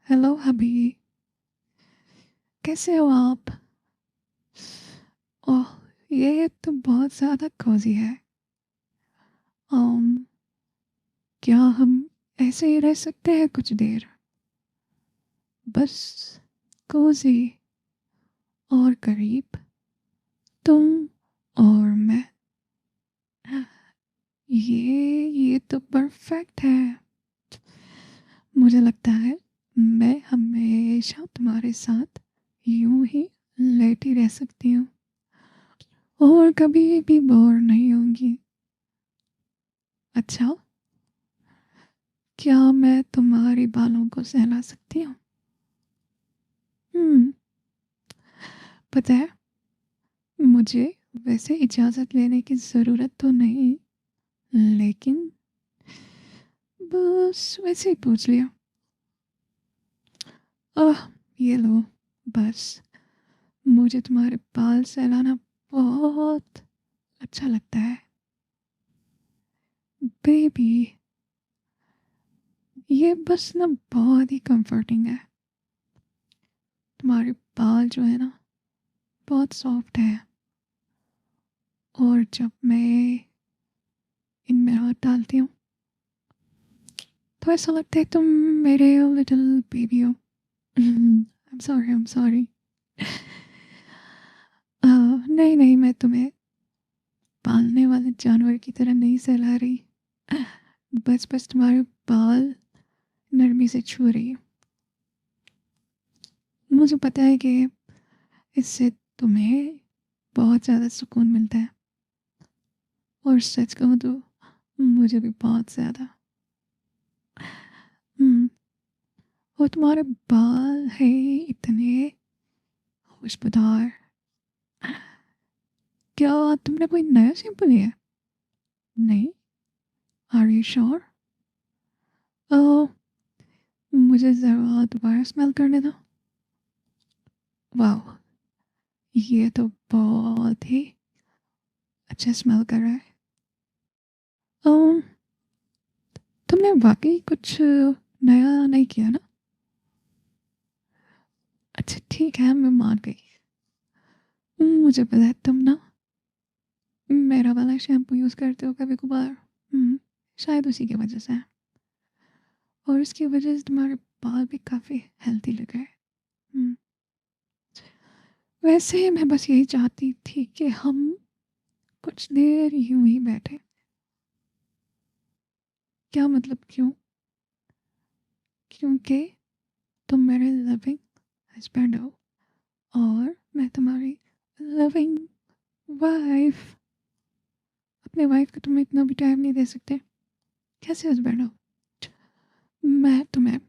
Hello हबी। कैसे हो आप? ओह, ये तो बहुत ज़्यादा कोजी है। अम क्या हम ऐसे ही रह सकते हैं कुछ देर? बस कोजी और करीब, तुम और मैं। ये तो परफेक्ट है। मुझे लगता है मैं हमेशा तुम्हारे साथ यूं ही लेटी रह सकती हूँ और कभी भी बोर नहीं होंगी। अच्छा, क्या मैं तुम्हारे बालों को सहला सकती हूँ? हम्म, पता है, मुझे वैसे इजाज़त लेने की ज़रूरत तो नहीं, लेकिन बस वैसे ही पूछ लिया। आह, ये लो। बस मुझे तुम्हारे बाल सहलाना बहुत अच्छा लगता है बेबी। ये बस ना बहुत ही कंफर्टिंग है। तुम्हारे बाल जो है ना, बहुत सॉफ्ट है, और जब मैं इनमें हाथ डालती हूँ तो ऐसा लगता है तुम मेरे लिटिल बेबी हो। I'm sorry, I'm sorry। नहीं नहीं, मैं तुम्हें पालने वाले जानवर की तरह नहीं सहला रही। बस बस तुम्हारे बाल नरमी से छू रही हूँ। मुझे पता है कि इससे तुम्हें बहुत ज़्यादा सुकून मिलता है, और सच कहूँ तो मुझे भी बहुत ज़्यादा। हम्म, और तुम्हारे बाल है इतने खुशबूदार। क्या तुमने कोई नया शैम्पू लिया है? नहीं? Are you sure? ओह, मुझे ज़रा दोबारा स्मेल करने दो। वाह, ये तो बहुत ही अच्छा स्मेल कर रहा है। अम, तुमने वाकई कुछ नया नहीं किया ना? अच्छा ठीक है, मैं मान गई। मुझे पता है तुम ना मेरा वाला शैम्पू यूज़ करते हो कभी कभार। शायद उसी की वजह से है, और उसकी वजह से तुम्हारे बाल भी काफ़ी हेल्दी लग रहे हैं। हम्म, वैसे मैं बस यही चाहती थी कि हम कुछ देर यूं ही बैठे। क्या मतलब क्यों? क्योंकि तुम मेरे लविंग हस्बैंड हो, और मैं तुम्हारी लविंग वाइफ। अपने वाइफ को तुम इतना भी टाइम नहीं दे सकते? कैसे हस्बैंड हो? मैं तुम्हें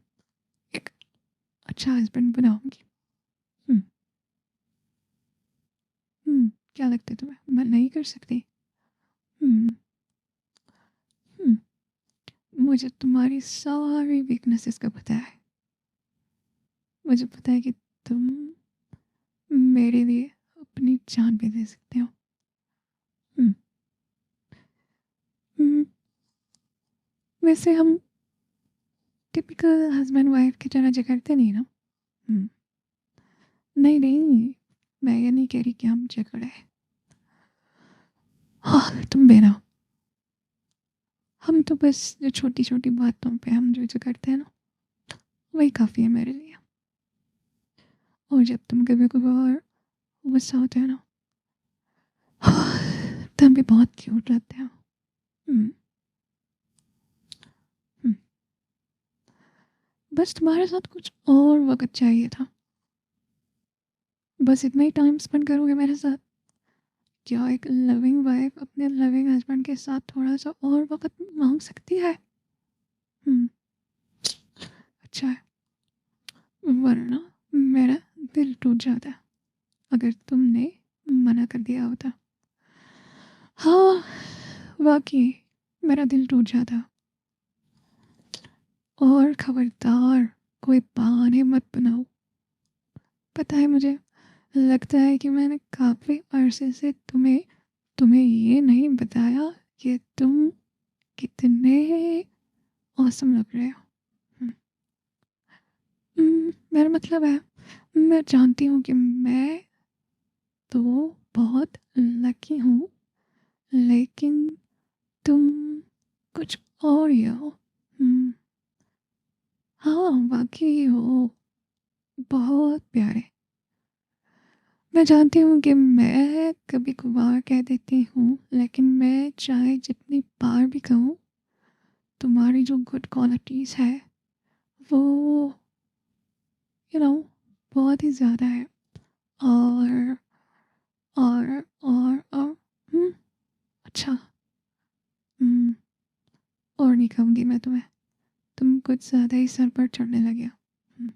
एक अच्छा हस्बैंड बनाऊंगी। हम्म, क्या लगता है तुम्हें मैं नहीं कर सकती? हम्म, हम्म, मुझे तुम्हारी सारी वीकनेसेस का पता है। मुझे पता है कि तुम मेरे लिए अपनी जान भी दे सकते हो। हम्म, हम्म, वैसे हम टिपिकल हस्बैंड वाइफ की तरह झगड़ते नहीं ना? हम्म, नहीं नहीं, मैं ये नहीं कह रही कि हम झगड़े। हाँ, तुम बेना। हम तो बस जो छोटी छोटी बातों पे हम जो झगड़ते हैं ना, वही काफ़ी है मेरे लिए। और जब तुम कभी कभार गुस्सा होते हो ना, तब भी बहुत क्यूट लगते हो। हम्म, हम्म, बस तुम्हारे साथ कुछ और वक्त चाहिए था। बस इतना ही टाइम स्पेंड करोगे मेरे साथ? क्या एक लविंग वाइफ अपने लविंग हस्बैंड के साथ थोड़ा सा और वक्त मांग सकती है? हम्म, अच्छा है। वरना मेरा दिल टूट जाता अगर तुमने मना कर दिया होता। हाँ, वाकई मेरा दिल टूट जाता। और खबरदार, कोई बहाने मत बनाओ। पता है, मुझे लगता है कि मैंने काफ़ी अरसे से तुम्हें तुम्हें ये नहीं बताया कि तुम कितने औसम लग रहे हो। मेरा मतलब है, मैं जानती हूँ कि मैं तो बहुत लकी हूँ, लेकिन तुम कुछ और ही हो। हाँ, वाक़ई हो, बहुत प्यारे। मैं जानती हूँ कि मैं कभी-कभार कह देती हूँ, लेकिन मैं चाहे जितनी बार भी कहूँ, तुम्हारी जो गुड क्वालिटीज़ है, वो यू नो बहुत ही ज़्यादा है। और और हुँ, अच्छा, हुँ, और नहीं कहूँगी मैं तुम्हें, तुम कुछ ज़्यादा ही सर पर चढ़ने लगे हो। हुँ,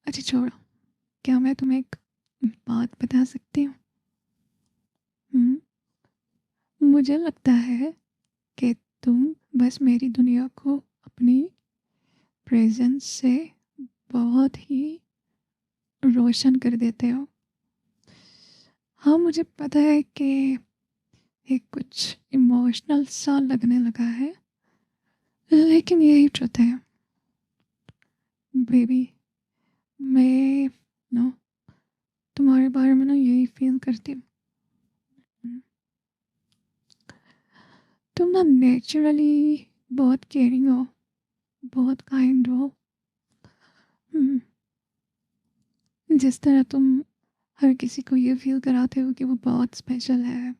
अच्छा छोड़ो, क्या मैं तुम्हें एक बात बता सकती हूँ? हुँ, मुझे लगता है कि तुम बस मेरी दुनिया को अपनी प्रेज़ेंस से बहुत ही रोशन कर देते हो। हाँ, मुझे पता है कि ये कुछ इमोशनल सा लगने लगा है, लेकिन यही ट्रुथ है। बेबी, मैं नो तुम्हारे बारे में ना यही फ़ील करती हूँ। हुँ, तुम ना नेचुरली बहुत केयरिंग हो, बहुत काइंड हो। हुँ, जिस तरह तुम हर किसी को ये फ़ील कराते हो कि वो बहुत स्पेशल है,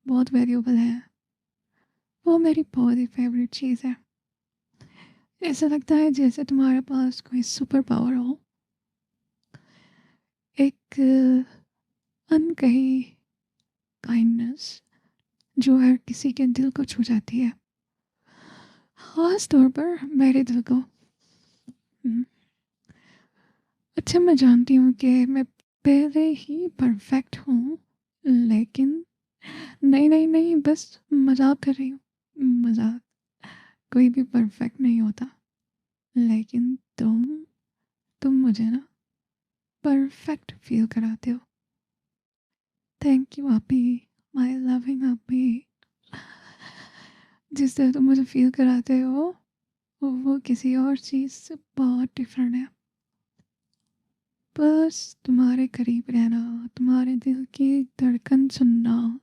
बहुत वैल्यूएबल है, वो मेरी बहुत ही फ़ेवरेट चीज़ है। ऐसा लगता है जैसे तुम्हारे पास कोई सुपर पावर हो, एक अनकही काइंडनेस जो हर किसी के दिल को छू जाती है, ख़ास तौर पर मेरे दिल को। हुँ, अच्छा, मैं जानती हूँ कि मैं पहले ही परफ़ेक्ट हूँ, लेकिन नहीं, नहीं, नहीं, बस मज़ाक कर रही हूँ, मज़ाक। कोई भी परफ़ेक्ट नहीं होता, लेकिन तुम मुझे ना परफ़ेक्ट फ़ील कराते हो। थैंक यू अभी, माय लविंग अभी। जिस तरह तुम मुझे फ़ील कराते हो, वो किसी और चीज़ से बहुत डिफरेंट है। बस तुम्हारे करीब रहना, तुम्हारे दिल की धड़कन सुनना,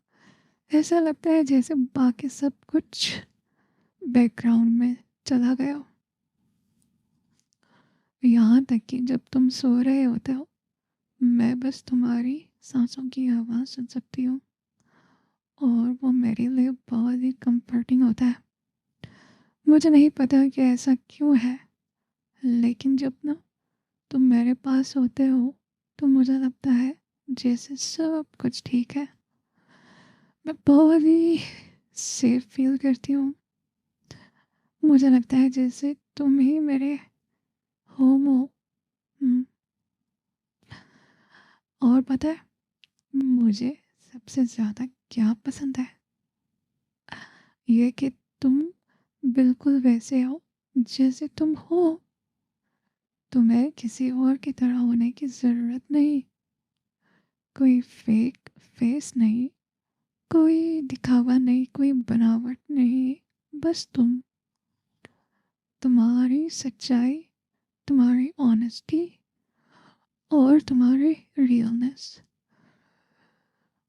ऐसा लगता है जैसे बाकी सब कुछ बैकग्राउंड में चला गया हो। यहाँ तक कि जब तुम सो रहे होते हो, मैं बस तुम्हारी सांसों की आवाज़ सुन सकती हूँ, और वो मेरे लिए बहुत ही कंफर्टिंग होता है। मुझे नहीं पता कि ऐसा क्यों है, लेकिन जब ना तुम मेरे पास होते हो, तो मुझे लगता है जैसे सब कुछ ठीक है। मैं बहुत ही सेफ फील करती हूँ। मुझे लगता है जैसे तुम ही मेरे होम हो। हम्म, और पता है मुझे सबसे ज़्यादा क्या पसंद है? ये कि तुम बिल्कुल वैसे हो जैसे तुम हो। तुम्हें किसी और की तरह होने की ज़रूरत नहीं, कोई फेक फेस नहीं, कोई दिखावा नहीं, कोई बनावट नहीं, बस तुम्हारी सच्चाई, तुम्हारी ऑनेस्टी और तुम्हारी रियलनेस।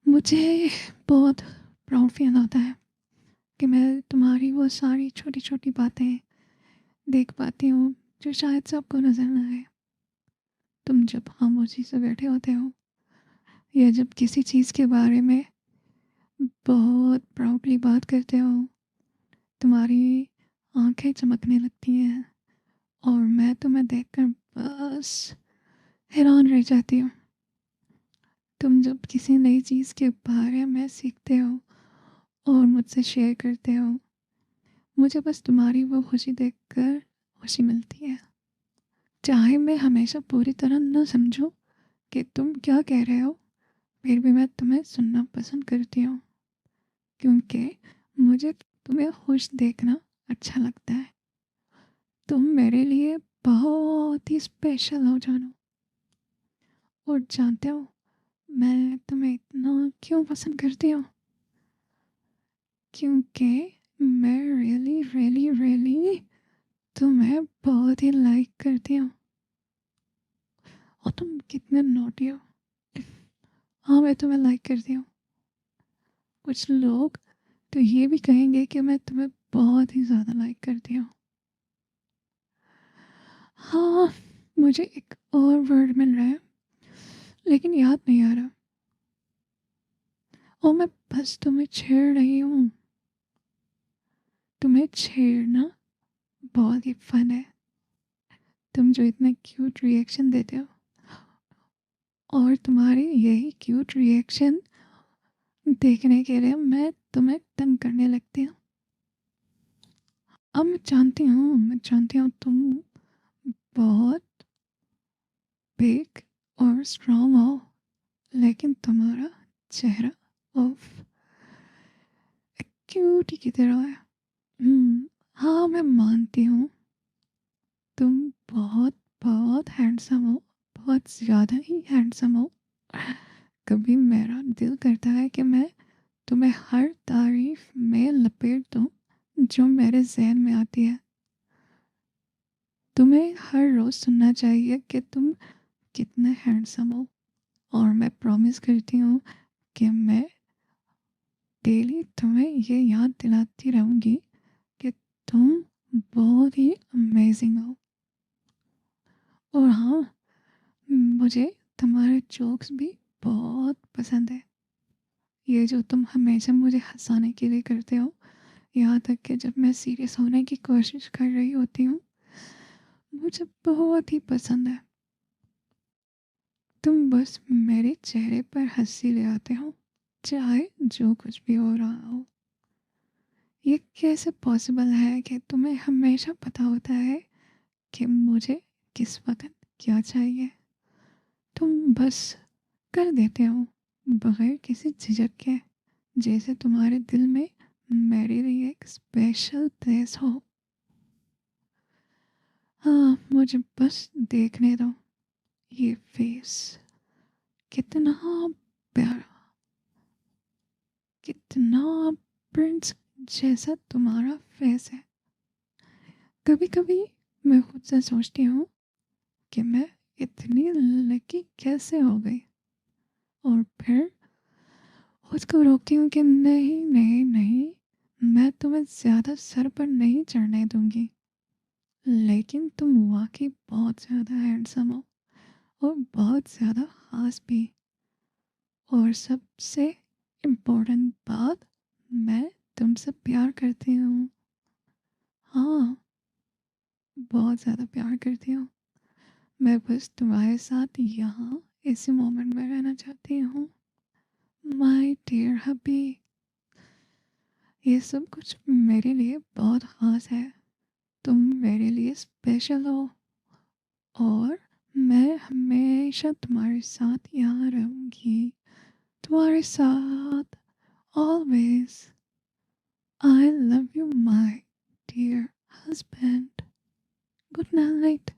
मुझे बहुत प्राउड फील होता है कि मैं तुम्हारी वो सारी छोटी छोटी बातें देख पाती हूँ जो शायद सबको नज़र ना आए। तुम जब खामोशी से बैठे होते हो, या जब किसी चीज़ के बारे में बहुत प्राउडली बात करते हो, तुम्हारी आंखें चमकने लगती हैं, और मैं तुम्हें देखकर बस हैरान रह जाती हूँ। तुम जब किसी नई चीज़ के बारे में सीखते हो और मुझसे शेयर करते हो, मुझे बस तुम्हारी वो खुशी देखकर खुशी मिलती है। चाहे मैं हमेशा पूरी तरह न समझूं कि तुम क्या कह रहे हो, फिर भी मैं तुम्हें सुनना पसंद करती हूँ, क्योंकि मुझे तुम्हें खुश देखना अच्छा लगता है। तुम मेरे लिए बहुत ही स्पेशल हो जानू। और जानते हो मैं तुम्हें इतना क्यों पसंद करती हूँ? क्योंकि मैं रियली रियली रियली तुम्हें बहुत ही लाइक करती हूँ। और तुम कितने नॉटी हो। हाँ, मैं तुम्हें लाइक करती हूँ। कुछ लोग तो ये भी कहेंगे कि मैं तुम्हें बहुत ही ज़्यादा लाइक करती हूँ। हाँ, मुझे एक और वर्ड मिल रहा है लेकिन याद नहीं आ रहा। और मैं बस तुम्हें छेड़ रही हूँ। तुम्हें छेड़ना बहुत ही फन है। तुम जो इतना क्यूट रिएक्शन देते हो और तुम्हारी यही क्यूट रिएक्शन देखने के लिए मैं तुम्हें तंग करने लगती हूँ। अब मैं जानती हूँ तुम बहुत बिग और स्ट्रॉन्ग हो, लेकिन तुम्हारा चेहरा उफ क्यूटी की तरह है। हाँ, मैं मानती हूँ तुम बहुत बहुत हैंडसम हो, बहुत ज़्यादा ही हैंडसम हो। कभी मेरा दिल करता है कि मैं तुम्हें हर तारीफ में लपेट दूँ जो मेरे जहन में आती है। तुम्हें हर रोज़ सुनना चाहिए कि तुम कितने हैंडसम हो, और मैं प्रॉमिस करती हूँ कि मैं डेली तुम्हें ये याद दिलाती रहूँगी कि तुम बहुत ही अमेजिंग हो। और हाँ, मुझे तुम्हारे जोक्स भी बहुत पसंद है। ये जो तुम हमेशा मुझे हंसाने के लिए करते हो, यहाँ तक कि जब मैं सीरियस होने की कोशिश कर रही होती हूँ, मुझे बहुत ही पसंद है। तुम बस मेरे चेहरे पर हंसी ले आते हो, चाहे जो कुछ भी हो रहा हो। ये कैसे पॉसिबल है कि तुम्हें हमेशा पता होता है कि मुझे किस वक्त क्या चाहिए। तुम बस कर देते हो बगैर किसी झिझक के, जैसे तुम्हारे दिल में मेरे लिए एक स्पेशल प्लेस हो। हाँ, मुझे बस देखने दो ये फेस, कितना प्यारा, कितना प्रिंस जैसा तुम्हारा फेस है। कभी कभी मैं खुद से सोचती हूँ कि मैं इतनी लकी कैसे हो गई, और फिर खुद को रोकती हूँ कि नहीं नहीं नहीं, मैं तुम्हें ज़्यादा सर पर नहीं चढ़ने दूंगी। लेकिन तुम वाकई बहुत ज़्यादा हैंडसम हो, और बहुत ज़्यादा ख़ास भी। और सबसे इम्पोर्टेंट बात, मैं तुमसे प्यार करती हूँ। हाँ, बहुत ज़्यादा प्यार करती हूँ। मैं बस तुम्हारे साथ यहाँ इसी मोमेंट में रहना चाहती हूँ, माय डियर हबी। ये सब कुछ मेरे लिए बहुत ख़ास है। तुम मेरे लिए स्पेशल हो, और मैं हमेशा तुम्हारे साथ यहाँ रहूँगी, तुम्हारे साथ always. I love you my dear husband. Good night.